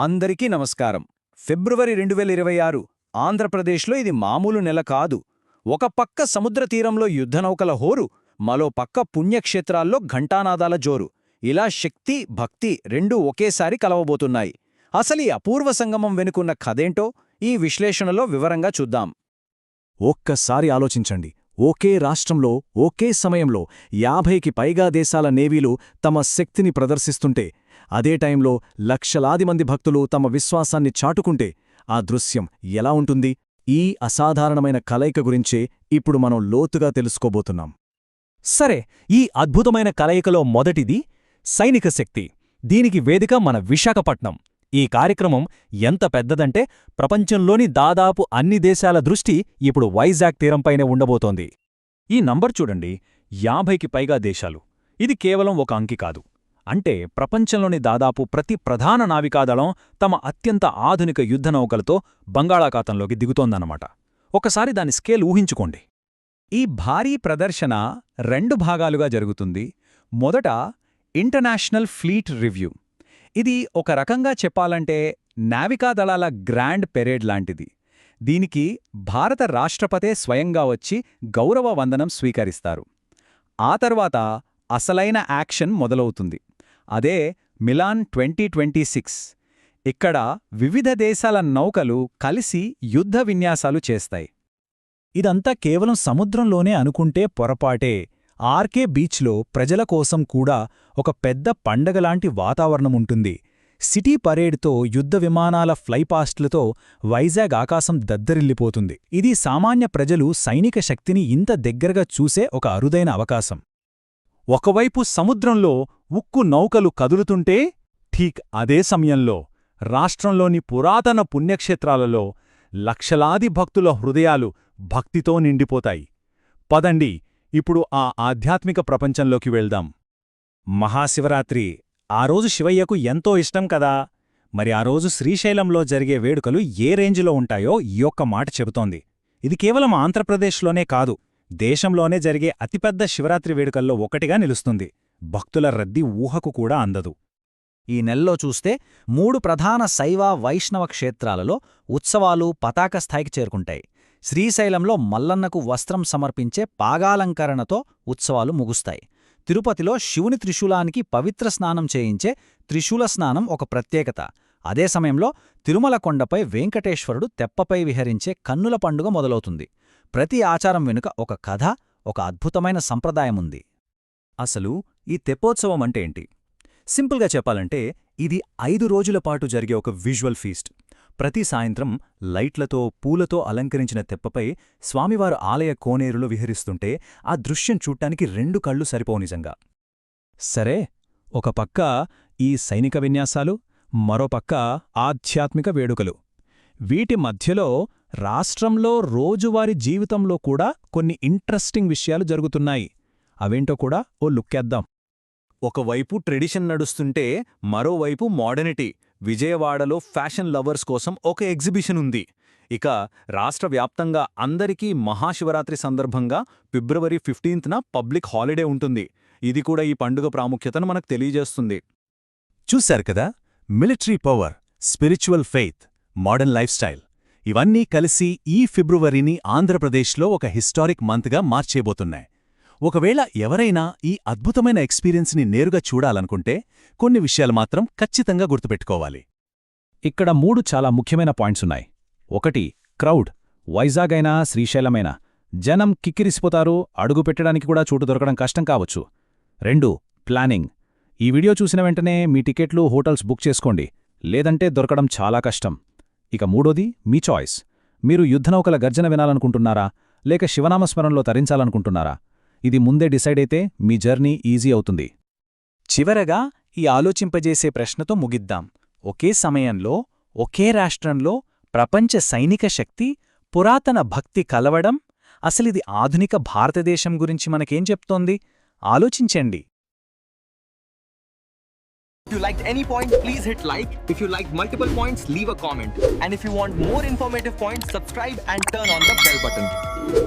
అందరికీ నమస్కారం. ఫిబ్రవరి 2026 ఆంధ్రప్రదేశ్లో ఇది మామూలు నెల కాదు. ఒక పక్క సముద్ర తీరంలో యుద్ధనౌకల హోరు, మరో పక్క పుణ్యక్షేత్రాల్లో ఘంటానాదాల జోరు. ఇలా శక్తి, భక్తి రెండూ ఒకేసారి కలవబోతున్నాయి. అసలీ అపూర్వ సంగమం వెనుకున్న కథేంటో ఈ విశ్లేషణలో వివరంగా చూద్దాం. ఒక్కసారి ఆలోచించండి. ఒకే రాష్ట్రంలో ఒకే సమయంలో 50కి పైగా దేశాల నేవీలు తమ శక్తిని ప్రదర్శిస్తుంటే, అదే టైంలో లక్షలాది మంది భక్తులు తమ విశ్వాసాన్ని చాటుకుంటే ఆ దృశ్యం ఎలా ఉంటుంది? ఈ అసాధారణమైన కలయిక గురించే ఇప్పుడు మనం లోతుగా తెలుసుకోబోతున్నాం. సరే, ఈ అద్భుతమైన కలయికలో మొదటిది సైనిక శక్తి. దీనికి వేదిక మన విశాఖపట్నం. ఈ కార్యక్రమం ఎంత పెద్దదంటే ప్రపంచంలోని దాదాపు అన్ని దేశాల దృష్టి ఇప్పుడు వైజాగ్ తీరంపైనే ఉండబోతోంది. ఈ నంబర్ చూడండి, 50కి పైగా దేశాలు. ఇది కేవలం ఒక అంకి కాదు. అంటే ప్రపంచంలోని దాదాపు ప్రతి ప్రధాన నావికాదళం తమ అత్యంత ఆధునిక యుద్ధనౌకలతో బంగాళాఖాతంలోకి దిగుతోందన్నమాట. ఒకసారి దాని స్కేల్ ఊహించుకోండి. ఈ భారీ ప్రదర్శన 2 భాగాలుగా జరుగుతుంది. మొదట ఇంటర్నేషనల్ ఫ్లీట్ రివ్యూ. ఇది ఒక రకంగా చెప్పాలంటే నావికాదళాల గ్రాండ్ పెరేడ్ లాంటిది. దీనికి భారత రాష్ట్రపతే స్వయంగా వచ్చి గౌరవ వందనం స్వీకరిస్తారు. ఆ తర్వాత అసలైన యాక్షన్ మొదలవుతుంది. అదే మిలాన్ 2026. ఇక్కడ వివిధ దేశాల నౌకలు కలిసి యుద్ధ విన్యాసాలు చేస్తాయి. ఇదంతా కేవలం సముద్రంలోనే అనుకుంటే పొరపాటే. ఆర్కే బీచ్లో ప్రజల కోసం కూడా ఒక పెద్ద పండగలాంటి వాతావరణముంటుంది. సిటీ పరేడ్తో యుద్ధ విమానాల ఫ్లైపాస్ట్లతో వైజాగ్ ఆకాశం దద్దరిల్లిపోతుంది. ఇది సామాన్య ప్రజలు సైనిక శక్తిని ఇంత దగ్గరగా చూసే ఒక అరుదైన అవకాశం. ఒకవైపు సముద్రంలో ఉక్కు నౌకలు కదులుతుంటే, ఠీక్ అదే సమయంలో రాష్ట్రంలోని పురాతన పుణ్యక్షేత్రాలలో లక్షలాది భక్తుల హృదయాలు భక్తితో నిండిపోతాయి. పదండి, ఇప్పుడు ఆ ఆధ్యాత్మిక ప్రపంచంలోకి వెళ్దాం. మహాశివరాత్రి. ఆ రోజు శివయ్యకు ఎంతో ఇష్టం కదా. మరి ఆ రోజు శ్రీశైలంలో జరిగే వేడుకలు ఏ రేంజ్లో ఉంటాయో ఈ ఒక్క మాట చెబుతోంది. ఇది కేవలం ఆంధ్రప్రదేశ్లోనే కాదు, దేశంలోనే జరిగే అతిపెద్ద శివరాత్రి వేడుకల్లో ఒకటిగా నిలుస్తుంది. భక్తుల రద్దీ ఊహకు కూడా అందదు. ఈ నెలలో చూస్తే 3 ప్రధాన శైవ వైష్ణవ క్షేత్రాలలో ఉత్సవాలు పతాక స్థాయికి చేరుకుంటాయి. శ్రీశైలంలో మల్లన్నకు వస్త్రం సమర్పించే పాగాలంకరణతో ఉత్సవాలు ముగుస్తాయి. తిరుపతిలో శివుని త్రిశూలానికి పవిత్ర స్నానం చేయించే త్రిశూల స్నానం ఒక ప్రత్యేకత. అదే సమయంలో తిరుమల కొండపై వెంకటేశ్వరుడు తెప్పపై విహరించే కన్నుల పండుగ మొదలవుతుంది. ప్రతి ఆచారం వెనుక ఒక కథ, ఒక అద్భుతమైన సంప్రదాయముంది. అసలు ఈ తెప్పోత్సవం అంటే ఏంటి? సింపుల్గా చెప్పాలంటే ఇది 5 రోజుల పాటు జరిగే ఒక విజువల్ ఫీస్ట్. ప్రతి సాయంత్రం లైట్లతో, పూలతో అలంకరించిన తెప్పపై స్వామివారు ఆలయ కోనేరులో విహరిస్తుంటే ఆ దృశ్యం చూడ్డానికి 2 కళ్ళు సరిపోవు నిజంగా. సరే, ఒక పక్క ఈ సైనిక విన్యాసాలు, మరోపక్క ఆధ్యాత్మిక వేడుకలు. వీటి మధ్యలో రాష్ట్రంలో రోజువారీ జీవితంలో కూడా కొన్ని ఇంట్రెస్టింగ్ విషయాలు జరుగుతున్నాయి. అవేంటో కూడా ఓ లుక్కేద్దాం. ఒకవైపు ట్రెడిషన్ నడుస్తుంటే మరోవైపు మోడర్నిటీ. విజయవాడలో ఫ్యాషన్ లవర్స్ కోసం ఒక ఎగ్జిబిషన్ ఉంది. ఇక రాష్ట్ర వ్యాప్తంగా అందరికీ మహాశివరాత్రి సందర్భంగా ఫిబ్రవరి 15న పబ్లిక్ హాలిడే ఉంటుంది. ఇది కూడా ఈ పండుగ ప్రాముఖ్యతను మనకు తెలియజేస్తుంది. చూశారు కదా, military power, spiritual faith, modern life style ఇవన్నీ కలిసి ఈ ఫిబ్రవరిని ఆంధ్రప్రదేశ్లో ఒక హిస్టారిక్ మంత్గా మార్చేయబోతున్నాయి. ఒకవేళ ఎవరైనా ఈ అద్భుతమైన ఎక్స్పీరియన్స్ని నేరుగా చూడాలనుకుంటే కొన్ని విషయాలు మాత్రం ఖచ్చితంగా గుర్తుపెట్టుకోవాలి. ఇక్కడ 3 చాలా ముఖ్యమైన పాయింట్సున్నాయి. 1 క్రౌడ్. వైజాగ్ అయినా శ్రీశైలమైనా జనం కిక్కిరిసిపోతారు, అడుగు పెట్టడానికి కూడా చోటు దొరకడం కష్టం కావచ్చు. 2 ప్లానింగ్. ఈ వీడియో చూసిన వెంటనే మీ టికెట్లు, హోటల్స్ బుక్ చేసుకోండి, లేదంటే దొరకడం చాలా కష్టం. ఇక 3ది మీ చాయిస్. మీరు యుద్ధనౌకల గర్జన వినాలనుకుంటున్నారా, లేక శివనామస్మరణలో తరించాలనుకుంటున్నారా? ఇది ముందే డిసైడ్ అయితే మీ జర్నీ ఈజీ అవుతుంది. చివరగా ఈ ఆలోచింపజేసే ప్రశ్నతో ముగిద్దాం. ఒకే సమయంలో, ఒకే రాష్ట్రంలో ప్రపంచ సైనిక శక్తి, పురాతన భక్తి కలవడం, అసలిది ఆధునిక భారతదేశం గురించి మనకేం చెప్తోంది? ఆలోచించండి. If you liked any point, please hit like. If you liked multiple points, leave a comment. And if you want more informative points, subscribe and turn on the bell button.